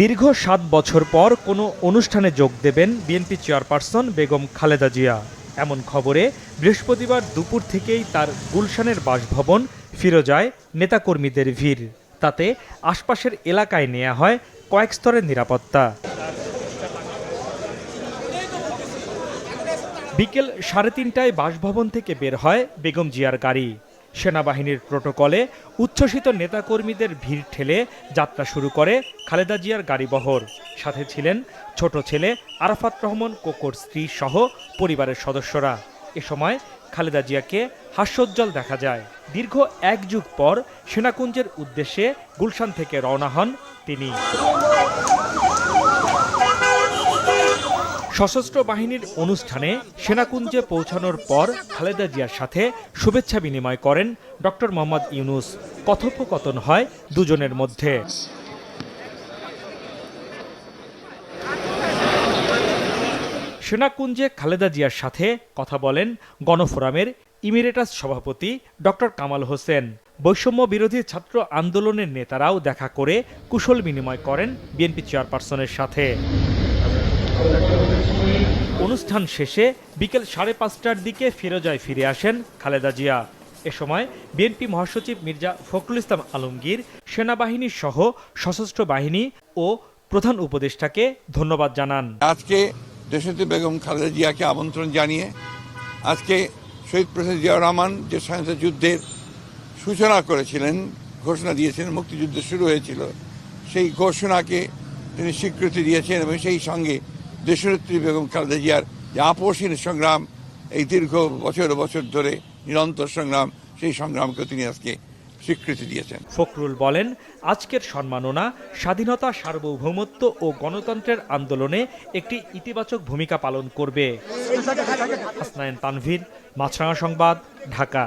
দীর্ঘ ৭ বছর পর কোনো অনুষ্ঠানে যোগ দেবেন বিএনপি চেয়ারপারসন বেগম খালেদা জিয়া। এমন খবরে বৃহস্পতিবার দুপুর থেকেই তার গুলশানের বাসভবন ফিরোজায় নেতাকর্মীদের ভিড়। তাতে আশপাশের এলাকায় নেওয়া হয় কয়েক স্তরের নিরাপত্তা। বিকেল ৩:৩০টায় বাসভবন থেকে বের হয় বেগম জিয়ার গাড়ি। সেনাবাহিনীর প্রটোকলে উচ্ছ্বসিত নেতাকর্মীদের ভিড় ঠেলে যাত্রা শুরু করে খালেদা জিয়ার গাড়িবহর। সাথে ছিলেন ছোট ছেলে আরাফাত রহমান কোকোর স্ত্রী সহ পরিবারের সদস্যরা। এ সময় খালেদা জিয়াকে হাস্যোজ্জ্বল দেখা যায়। দীর্ঘ ১ যুগ পর সেনাকুঞ্জের উদ্দেশ্যে গুলশান থেকে রওনা হন তিনি। সশস্ত্র বাহিনীর অনুষ্ঠানে সেনাকুঞ্জে পৌঁছানোর পর খালেদা জিয়ার সাথে শুভেচ্ছা বিনিময় করেন ডক্টর মোহাম্মদ ইউনূস। কথোপকথন হয় দুজনের মধ্যে। সেনাকুঞ্জে খালেদা জিয়ার সাথে কথা বলেন গণফোরামের ইমিরেটাস সভাপতি ডক্টর কামাল হোসেন। বৈষম্য বিরোধী ছাত্র আন্দোলনের নেতারাও দেখা করে কুশল বিনিময় করেন বিএনপি চেয়ারপারসনের সাথে। অনুষ্ঠান শেষে বিকেল ৫:৩০টার দিকে ফিরোজায় ফিরে আসেন খালেদা জিয়া। এ সময় বিএনপি মহাসচিব মির্জা ফখরুল ইসলাম আলমগীর সেনাবাহিনী সহ সশস্ত্র বাহিনী ও প্রধান উপদেষ্টাকে ধন্যবাদ জানান। আজকে দেশনেত্রী বেগম খালেদা জিয়াকে আমন্ত্রণ জানিয়ে আজকে শহীদ প্রেসিডেন্ট জিয়াউর রহমান যে স্বাধীনতা যুদ্ধের সূচনা করেছিলেন, ঘোষণা দিয়েছিলেন, মুক্তিযুদ্ধ শুরু হয়েছিল, সেই ঘোষণাকে তিনি স্বীকৃতি দিয়েছেন এবং সেই সঙ্গে দেশনেত্রী বেগম খালেদা জিয়ার যে আপসহীন সংগ্রাম, এই দীর্ঘ বছর বছর ধরে নিরন্তর সংগ্রাম, সেই সংগ্রামকে তিনি আজকে স্বীকৃতি দিয়েছেন। ফখরুল বলেন, আজকের সম্মাননা স্বাধীনতা, সার্বভৌমত্ব ও গণতন্ত্রের আন্দোলনে একটি ইতিবাচক ভূমিকা পালন করবে। হাসনাইন তানভীর, মাছরাঙা সংবাদ, ঢাকা।